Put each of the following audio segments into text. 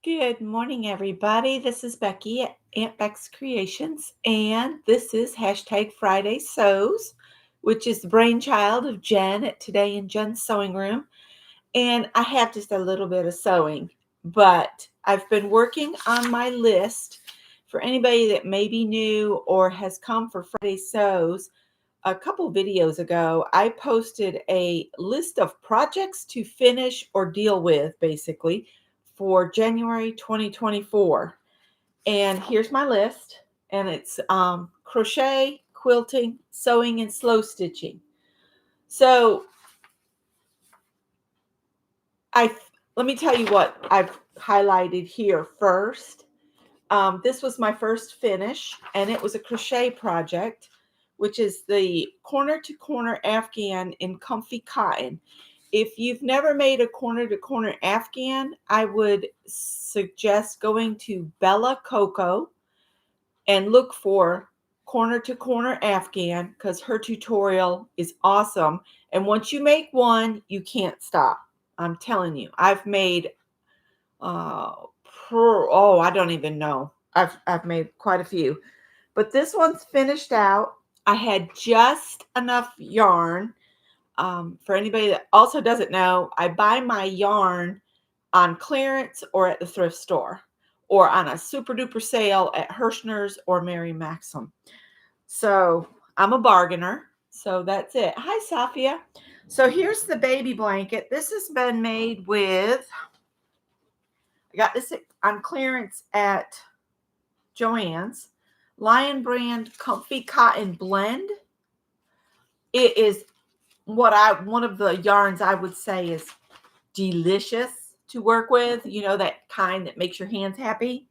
Good morning, everybody. This is Becky at Aunt Beck's Creations, and this is hashtag Friday Sews, which is the brainchild of Jen at Today in Jen's Sewing Room. And I have just a little bit of sewing, but I've been working on my list for anybody that may be new or has come for Friday Sews. A couple videos ago, I posted a list of projects to finish or deal with, basically, for January 2024. And here's my list, and it's crochet, quilting, sewing, and slow stitching. So let me tell you what I've highlighted here first. This was my first finish, and it was a crochet project, which is the corner to corner Afghan in comfy cotton. If you've never made a corner to corner Afghan, I would suggest going to Bella Coco and look for corner to corner Afghan, because her tutorial is awesome. And once you make one, you can't stop. I'm telling you, I've made I don't even know. I've made quite a few, but this one's finished out. I had just enough yarn. For anybody that also doesn't know, I buy my yarn on clearance or at the thrift store, or on a super duper sale at Hirschner's or Mary Maxim. So I'm a bargainer. So that's it. Hi, Safia. So here's the baby blanket. This has been made with, I got this on clearance at Joann's, Lion Brand Comfy Cotton Blend. It is one of the yarns I would say is delicious to work with. You know, that kind that makes your hands happy.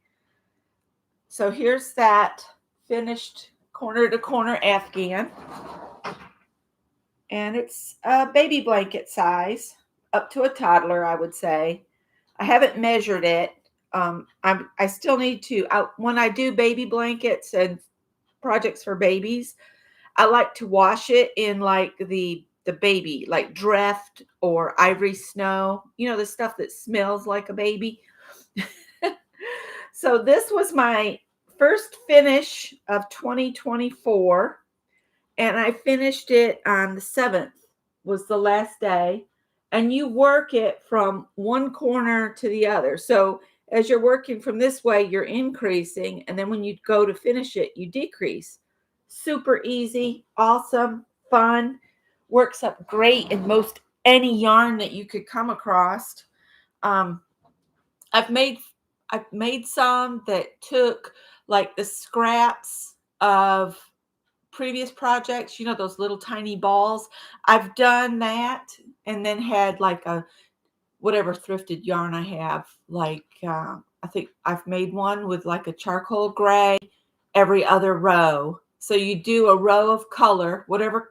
So here's that finished corner to corner Afghan. And it's a baby blanket size, up to a toddler, I would say. I haven't measured it. I still need to, when I do baby blankets and projects for babies, I like to wash it in like the baby, like Dreft or Ivory Snow, you know, the stuff that smells like a baby. So this was my first finish of 2024, and I finished it on the 7th, was the last day. And you work it from one corner to the other. So as you're working from this way, you're increasing, and then when you go to finish it, you decrease. Super easy, awesome, fun, works up great in most any yarn that you could come across. I've made some that took like the scraps of previous projects, you know, those little tiny balls. I've done that, and then had like a whatever thrifted yarn I have. Like I think I've made one with like a charcoal gray every other row. So you do a row of color, whatever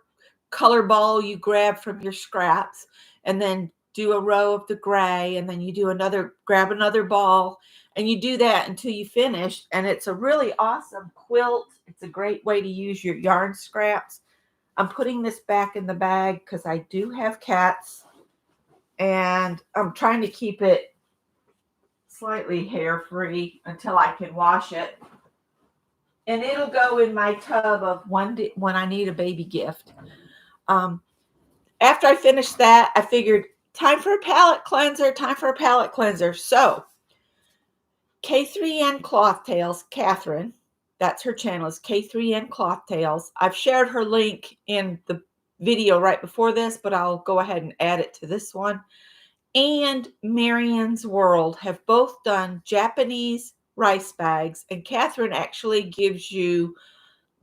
color ball you grab from your scraps, and then do a row of the gray, and then you do grab another ball, and you do that until you finish. And it's a really awesome quilt. It's a great way to use your yarn scraps. I'm putting this back in the bag because I do have cats, and I'm trying to keep it slightly hair free until I can wash it. And it'll go in my tub of when I need a baby gift. After I finished that, I figured time for a palette cleanser. So K3N Cloth Tales, Catherine, that's her channel, is K3N Cloth Tales. I've shared her link in the video right before this, but I'll go ahead and add it to this one. And Marianne's World have both done Japanese rice bags, and Catherine actually gives you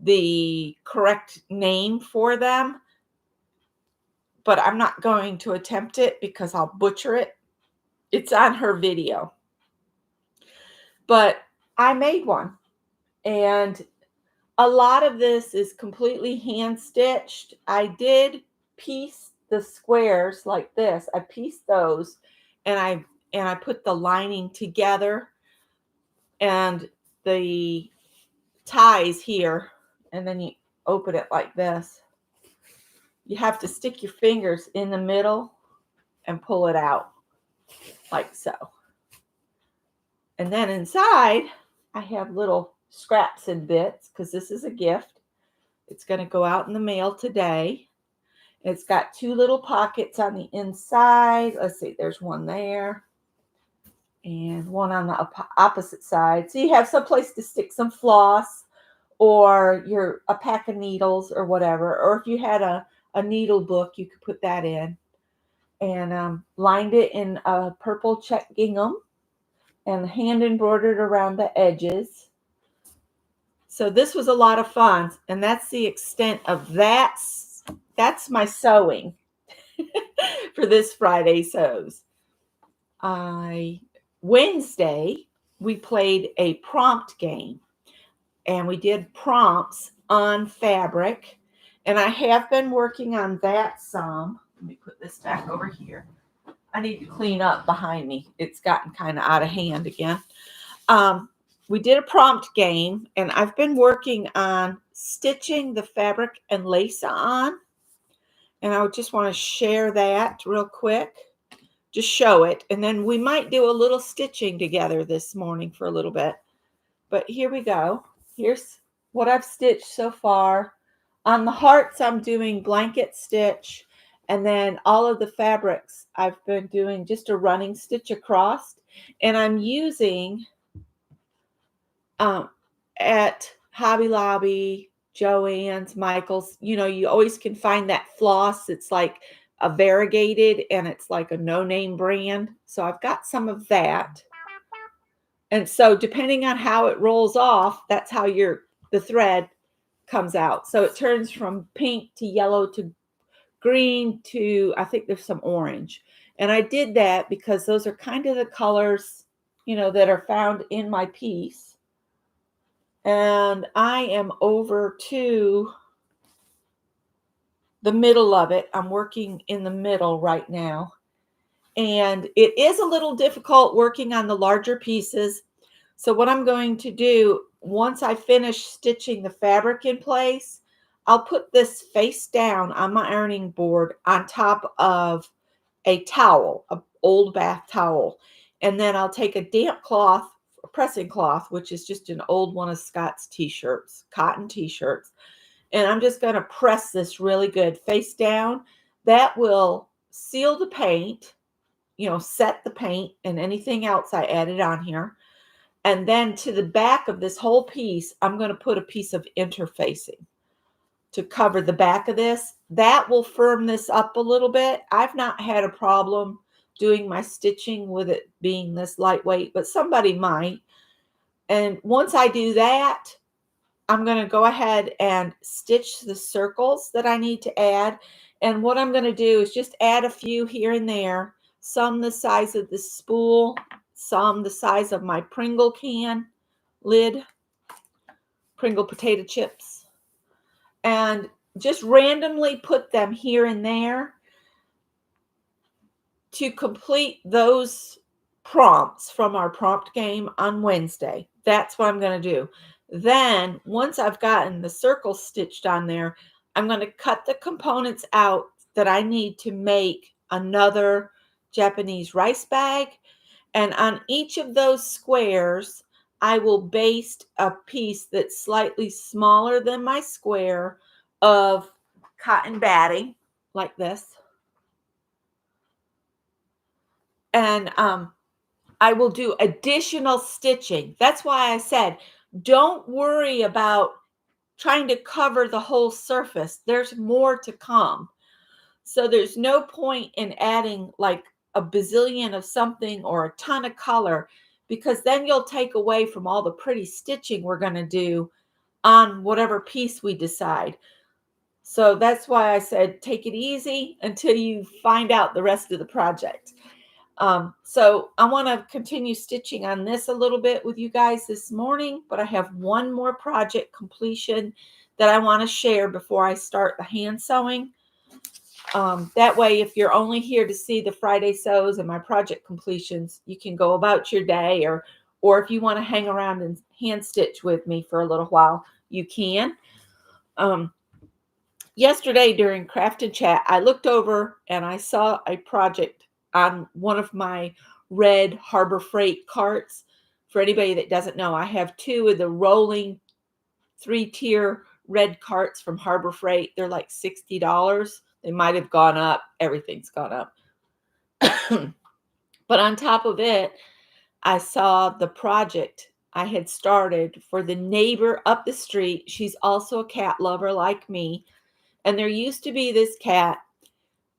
the correct name for them, but I'm not going to attempt it because I'll butcher it. It's on her video. But I made one, and a lot of this is completely hand stitched. I did piece the squares like this. I pieced those, and I put the lining together and the ties here, and then you open it like this. You have to stick your fingers in the middle and pull it out like so. And then inside, I have little scraps and bits because this is a gift. It's going to go out in the mail today. It's got 2 little pockets on the inside. Let's see, there's one there and one on the opposite side. So you have some place to stick some floss or a pack of needles or whatever. Or if you had a needle book, you could put that in. And lined it in a purple check gingham and hand embroidered around the edges. So this was a lot of fun, and that's the extent of that's my sewing for this Friday sews. Wednesday we played a prompt game, and we did prompts on fabric, and I have been working on that some. Let me put this back over here. I need to clean up behind me. It's gotten kind of out of hand again. We did a prompt game, and I've been working on stitching the fabric and lace on. And I just want to share that real quick. Just show it. And then we might do a little stitching together this morning for a little bit. But here we go. Here's what I've stitched so far. On the hearts, I'm doing blanket stitch. And then all of the fabrics, I've been doing just a running stitch across. And I'm using at Hobby Lobby, Joann's, Michael's, you always can find that floss. It's like a variegated and it's like a no-name brand. So I've got some of that. And so depending on how it rolls off, that's how the thread comes out. So it turns from pink to yellow to green to, I think there's some orange. And I did that because those are kind of the colors, that are found in my piece. And I am over to the middle of it. I'm working in the middle right now. And it is a little difficult working on the larger pieces. So what I'm going to do, once I finish stitching the fabric in place, I'll put this face down on my ironing board on top of a towel, an old bath towel. And then I'll take a damp cloth, a pressing cloth, which is just an old one of Scott's t-shirts, cotton t-shirts. And I'm just going to press this really good face down. That will seal the paint, set the paint and anything else I added on here. And then to the back of this whole piece, I'm going to put a piece of interfacing to cover the back of this. That will firm this up a little bit. I've not had a problem doing my stitching with it being this lightweight, but somebody might. And once I do that, I'm going to go ahead and stitch the circles that I need to add. And what I'm going to do is just add a few here and there, some the size of the spool, some the size of my Pringle can lid, Pringle potato chips, and just randomly put them here and there to complete those prompts from our prompt game on Wednesday. That's what I'm going to do. Then once I've gotten the circles stitched on there, I'm going to cut the components out that I need to make another Japanese rice bag. And on each of those squares, I will baste a piece that's slightly smaller than my square of cotton batting like this. And I will do additional stitching. That's why I said, don't worry about trying to cover the whole surface. There's more to come. So there's no point in adding like a bazillion of something or a ton of color, because then you'll take away from all the pretty stitching we're going to do on whatever piece we decide. So that's why I said, take it easy until you find out the rest of the project. So I want to continue stitching on this a little bit with you guys this morning, but I have one more project completion that I want to share before I start the hand sewing. That way, if you're only here to see the Friday sews and my project completions, you can go about your day, or if you want to hang around and hand stitch with me for a little while, you can. Yesterday during Craft and Chat, I looked over and I saw a project on one of my red Harbor Freight carts For anybody that doesn't know, I have 2 of the rolling 3-tier red carts from Harbor Freight. They're like $60. They might have gone up. Everything's gone up. But on top of it, I saw the project I had started for the neighbor up the street. She's also a cat lover like me. And there used to be this cat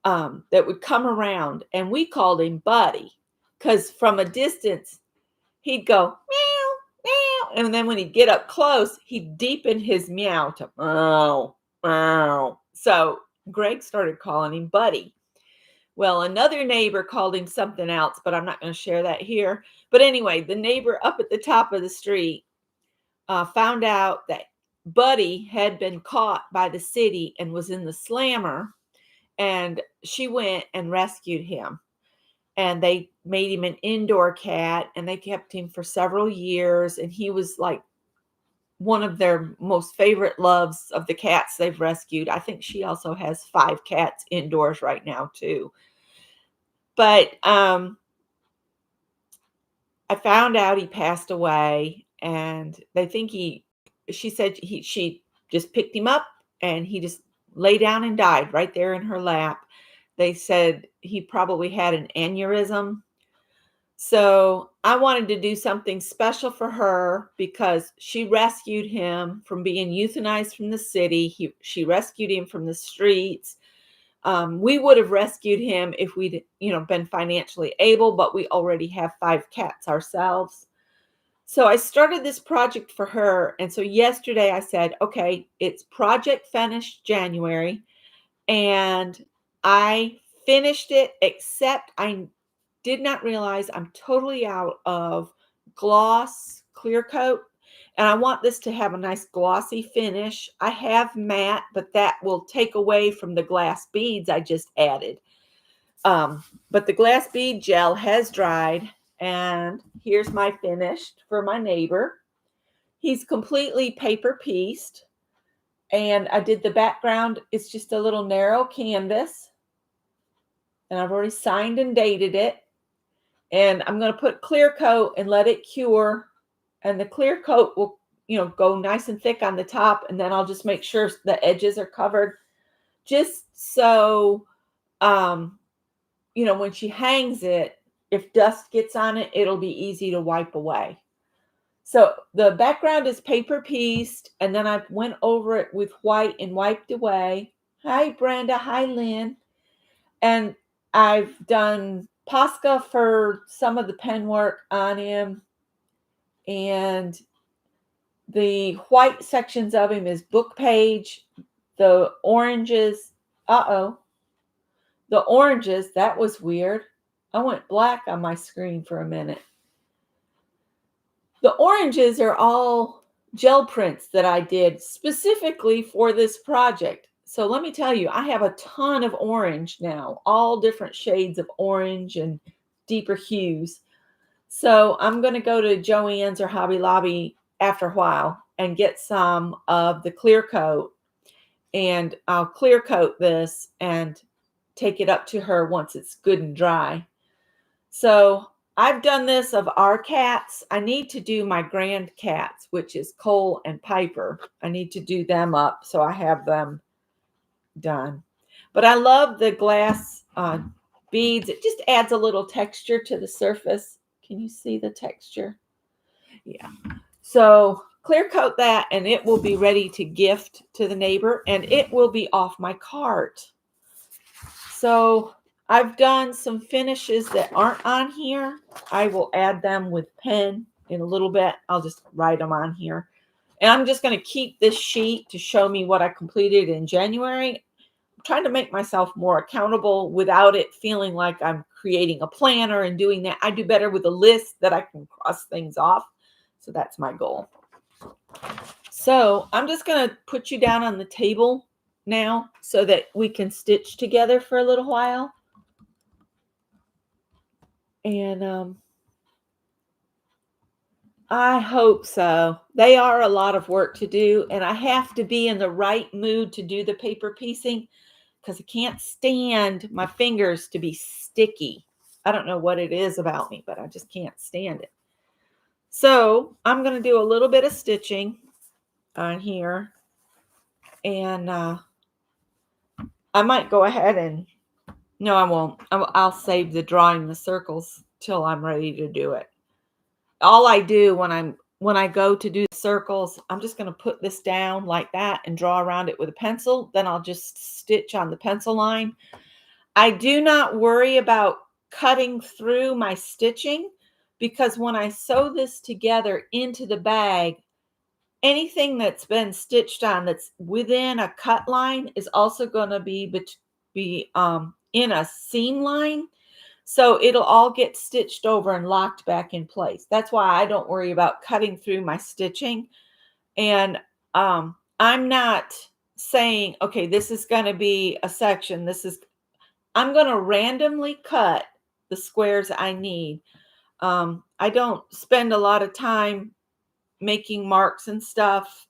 that would come around, and we called him Buddy because from a distance, he'd go meow, meow. And then when he'd get up close, he'd deepen his meow to meow, meow. So Greg started calling him Buddy. Well, another neighbor called him something else, but I'm not going to share that here. But anyway, the neighbor up at the top of the street found out that Buddy had been caught by the city and was in the slammer. And she went and rescued him. And they made him an indoor cat, and they kept him for several years. And he was like one of their most favorite loves of the cats they've rescued. I think she also has 5 cats indoors right now too. But I found out he passed away, and they think she said she just picked him up and he just lay down and died right there in her lap. They said he probably had an aneurysm. So I wanted to do something special for her because she rescued him from being euthanized from the city. She rescued him from the streets. We would have rescued him if we'd, been financially able, but we already have 5 cats ourselves. So I started this project for her. And so yesterday I said, okay, it's project finished January. And I finished it, except I did not realize I'm totally out of gloss clear coat. And I want this to have a nice glossy finish. I have matte, but that will take away from the glass beads I just added. But the glass bead gel has dried. And here's my finished for my neighbor. He's completely paper pieced. And I did the background. It's just a little narrow canvas. And I've already signed and dated it. And I'm going to put clear coat and let it cure. And the clear coat will, go nice and thick on the top. And then I'll just make sure the edges are covered. Just so, when she hangs it, if dust gets on it, it'll be easy to wipe away. So the background is paper pieced. And then I went over it with white and wiped away. Hi, Brenda. Hi, Lynn. And I've done Posca for some of the pen work on him. And the white sections of him is book page. The oranges, the oranges, that was weird. I went black on my screen for a minute. The oranges are all gel prints that I did specifically for this project. So let me tell you, I have a ton of orange now, all different shades of orange and deeper hues. So I'm going to go to Joann's or Hobby Lobby after a while and get some of the clear coat. And I'll clear coat this and take it up to her once it's good and dry. So I've done this of our cats. I need to do my grand cats, which is Cole and Piper. I need to do them up so I have them done. But I love the glass beads. It just adds a little texture to the surface. Can you see the texture? Yeah. So clear coat that and it will be ready to gift to the neighbor, and it will be off my cart. So I've done some finishes that aren't on here. I will add them with pen in a little bit. I'll just write them on here. And I'm just going to keep this sheet to show me what I completed in January. I'm trying to make myself more accountable without it feeling like I'm creating a planner and doing that. I do better with a list that I can cross things off. So that's my goal. So I'm just going to put you down on the table now so that we can stitch together for a little while. And I hope so. They are a lot of work to do, and I have to be in the right mood to do the paper piecing because I can't stand my fingers to be sticky. I don't know what it is about me, but I just can't stand it. So I'm going to do a little bit of stitching on here, and I might go ahead and, no, I won't. I'll save the drawing the circles till I'm ready to do it. All I do when I go to do circles, I'm just going to put this down like that and draw around it with a pencil. Then I'll just stitch on the pencil line. I do not worry about cutting through my stitching, because when I sew this together into the bag, anything that's been stitched on that's within a cut line is also going to be in a seam line. So it'll all get stitched over and locked back in place. That's why I don't worry about cutting through my stitching. And I'm not saying, okay, this is going to be a section. I'm going to randomly cut the squares I need. I don't spend a lot of time making marks and stuff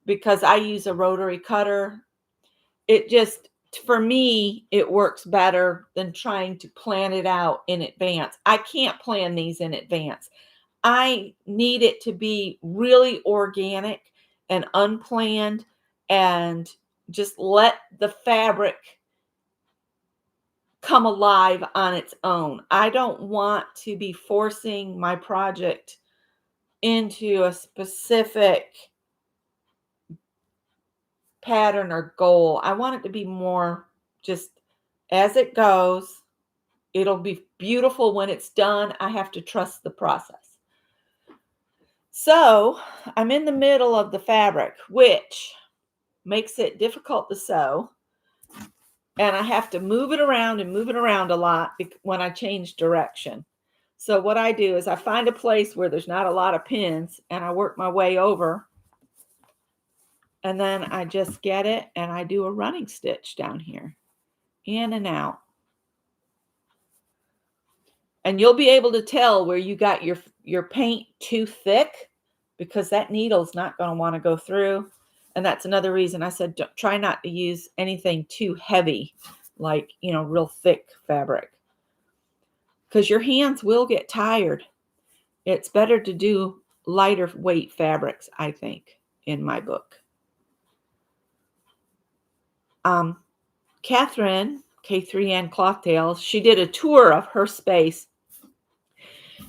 because I use a rotary cutter. It just, for me, it works better than trying to plan it out in advance. I can't plan these in advance. I need it to be really organic and unplanned, and just let the fabric come alive on its own. I don't want to be forcing my project into a specific pattern or goal. I want it to be more just as it goes. It'll be beautiful when it's done. I have to trust the process. So I'm in the middle of the fabric, which makes it difficult to sew. And I have to move it around a lot when I change direction. So what I do is I find a place where there's not a lot of pins, and I work my way over. And then I just get it and I do a running stitch down here, in and out. And you'll be able to tell where you got your paint too thick, because that needle's not going to want to go through. And that's another reason I said try not to use anything too heavy, like, real thick fabric, because your hands will get tired. It's better to do lighter weight fabrics, I think, in my book. Catherine, K3N Cloth Tales, she did a tour of her space.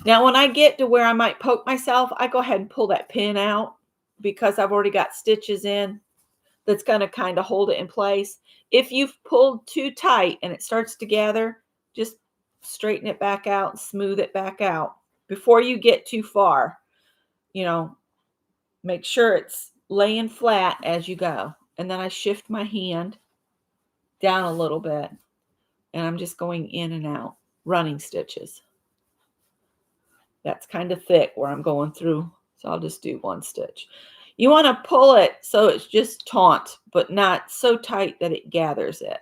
Now, when I get to where I might poke myself, I go ahead and pull that pin out, because I've already got stitches in that's going to kind of hold it in place. If you've pulled too tight and it starts to gather, just straighten it back out and smooth it back out before you get too far. Make sure it's laying flat as you go. And then I shift my hand down a little bit, and I'm just going in and out, running stitches. That's kind of thick where I'm going through, so I'll just do one stitch. You want to pull it so it's just taut, but not so tight that it gathers it.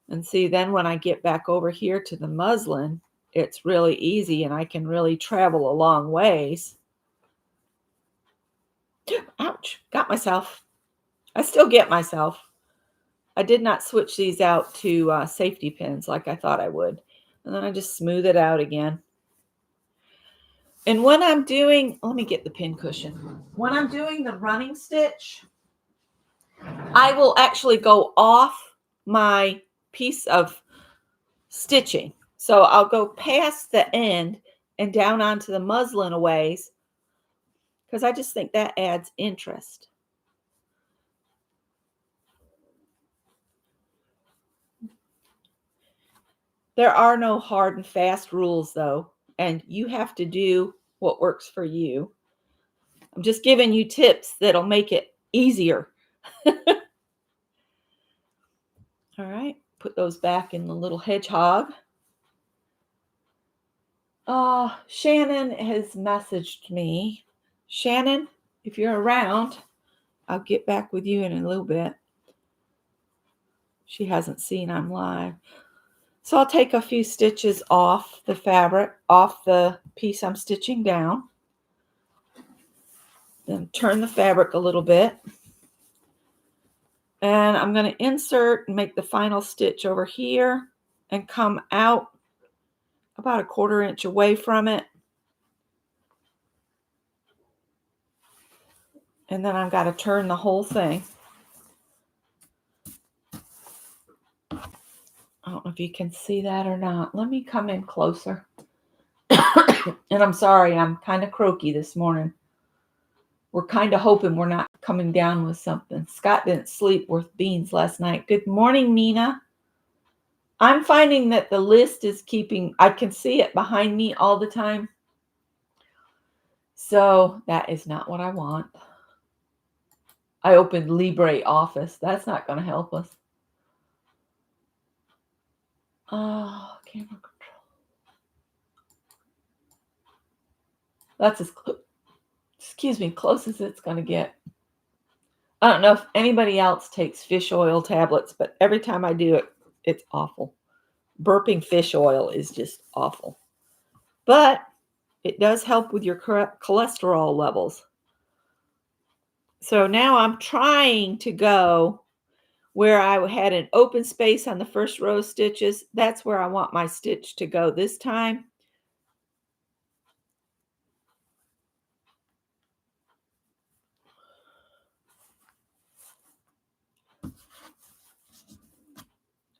And see, then when I get back over here to the muslin, it's really easy, and I can really travel a long ways. Ouch, got myself. I still get myself. I did not switch these out to safety pins like I thought I would. And then I just smooth it out again. And when I'm doing, let me get the pin cushion. When I'm doing the running stitch, I will actually go off my piece of stitching. So I'll go past the end and down onto the muslin a ways, because I just think that adds interest. There are no hard and fast rules, though, and you have to do what works for you. I'm just giving you tips that'll make it easier. All right, put those back in the little hedgehog. Shannon has messaged me. Shannon, if you're around, I'll get back with you in a little bit. She hasn't seen I'm live. So I'll take a few stitches off the fabric, off the piece I'm stitching down. Then turn the fabric a little bit. And I'm going to insert and make the final stitch over here and come out about a 1/4 inch away from it. And then I've got to turn the whole thing. I don't know if you can see that or not. Let me come in closer. And I'm sorry, I'm kind of croaky this morning. We're kind of hoping we're not coming down with something. Scott didn't sleep worth beans last night. Good morning, Mina. I'm finding that the list is I can see it behind me all the time. So that is not what I want. I opened Libre Office. That's not going to help us. Oh, camera control. That's as close as it's going to get. I don't know if anybody else takes fish oil tablets, but every time I do it, it's awful. Burping fish oil is just awful. But it does help with your cholesterol levels. So now I'm trying to go where I had an open space on the first row of stitches. That's where I want my stitch to go this time.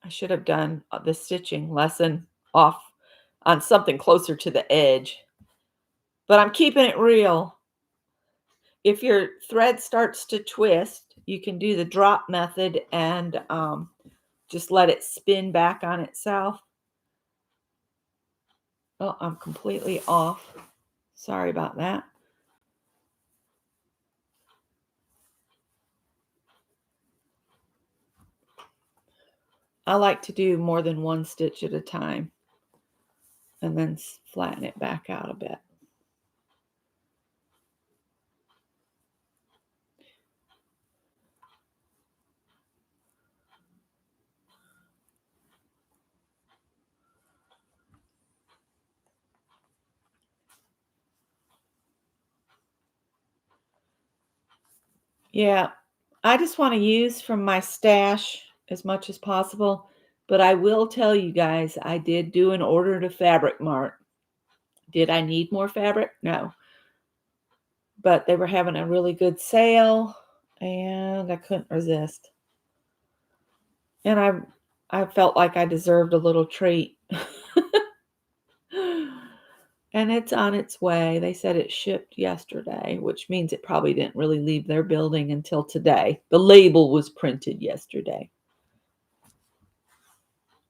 I should have done the stitching lesson off on something closer to the edge. But I'm keeping it real. If your thread starts to twist, you can do the drop method and just let it spin back on itself. Oh, I'm completely off. Sorry about that. I like to do more than one stitch at a time and then flatten it back out a bit. Yeah, I just want to use from my stash as much as possible. But I will tell you guys, I did do an order to Fabric Mart. Did I need more fabric? No. But they were having a really good sale, and I couldn't resist. And I felt like I deserved a little treat. And it's on its way. They said it shipped yesterday, which means it probably didn't really leave their building until today. The label was printed yesterday.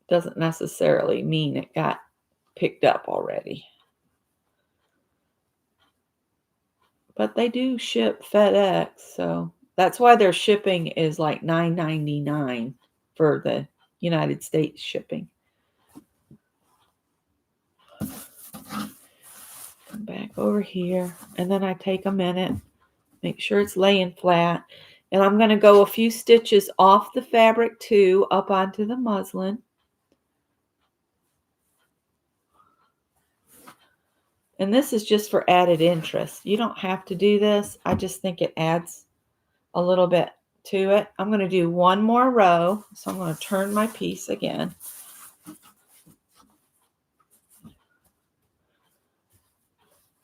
Doesn't necessarily mean it got picked up already. But they do ship FedEx, so that's why their shipping is like $9.99 for the United States shipping. Come back over here, and then I take a minute, make sure it's laying flat, and I'm going to go a few stitches off the fabric too, up onto the muslin. And this is just for added interest. You don't have to do this. I just think it adds a little bit to it. I'm going to do one more row. So I'm going to turn my piece again.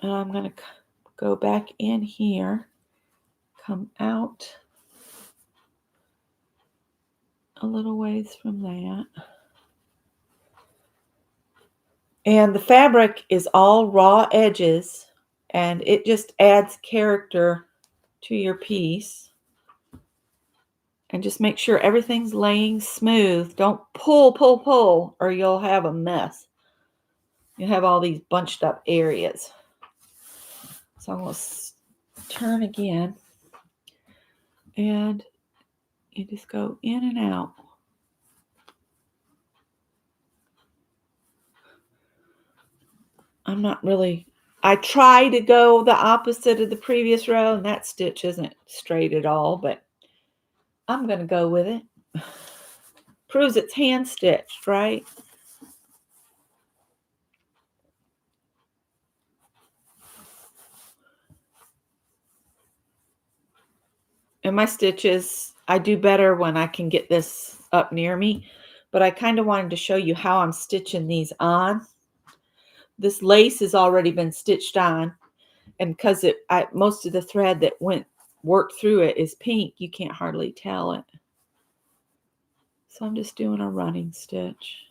And I'm going to go back in here, come out a little ways from that. And the fabric is all raw edges, and it just adds character to your piece. And just make sure everything's laying smooth. Don't pull, or you'll have a mess. You have all these bunched up areas. So I'm going to turn again. And you just go in and out. I try to go the opposite of the previous row, and that stitch isn't straight at all, but I'm going to go with it. Proves it's hand stitched, right? And my stitches, I do better when I can get this up near me, but I kind of wanted to show you how I'm stitching these on. This lace has already been stitched on, and because most of the thread that went work through it is pink. You can't hardly tell it. So I'm just doing a running stitch.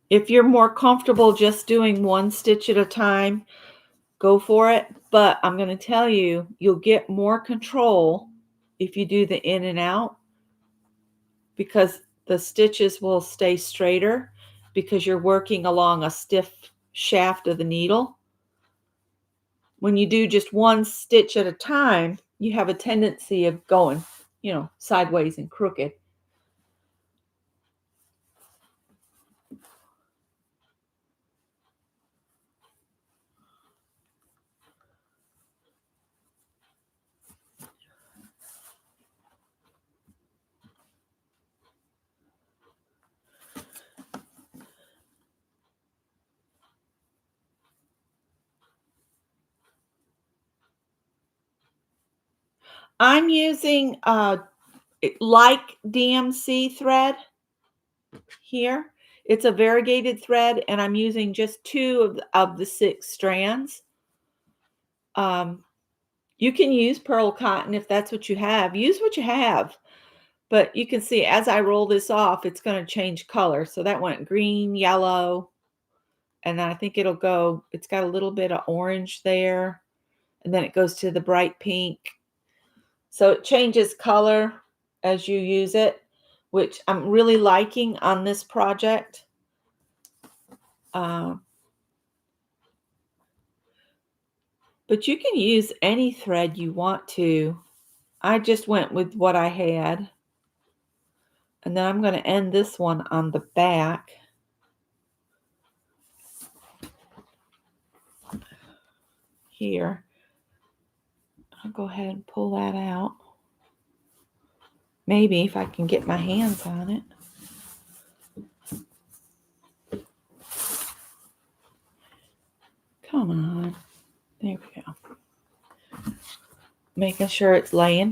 If you're more comfortable just doing one stitch at a time, go for it. But I'm going to tell you, you'll get more control if you do the in and out, because the stitches will stay straighter because you're working along a stiff shaft of the needle. When you do just one stitch at a time, you have a tendency of going, sideways and crooked. I'm using like DMC thread here. It's a variegated thread, and I'm using just 2 of the 6 strands. You can use pearl cotton if that's what you have. Use what you have. But you can see as I roll this off, it's going to change color. So that went green, yellow, and then I think it's got a little bit of orange there, and then it goes to the bright pink. So it changes color as you use it, which I'm really liking on this project. But you can use any thread you want to. I just went with what I had. And then I'm going to end this one on the back. Here. I'll go ahead and pull that out. Maybe if I can get my hands on it. Come on. There we go. Making sure it's laying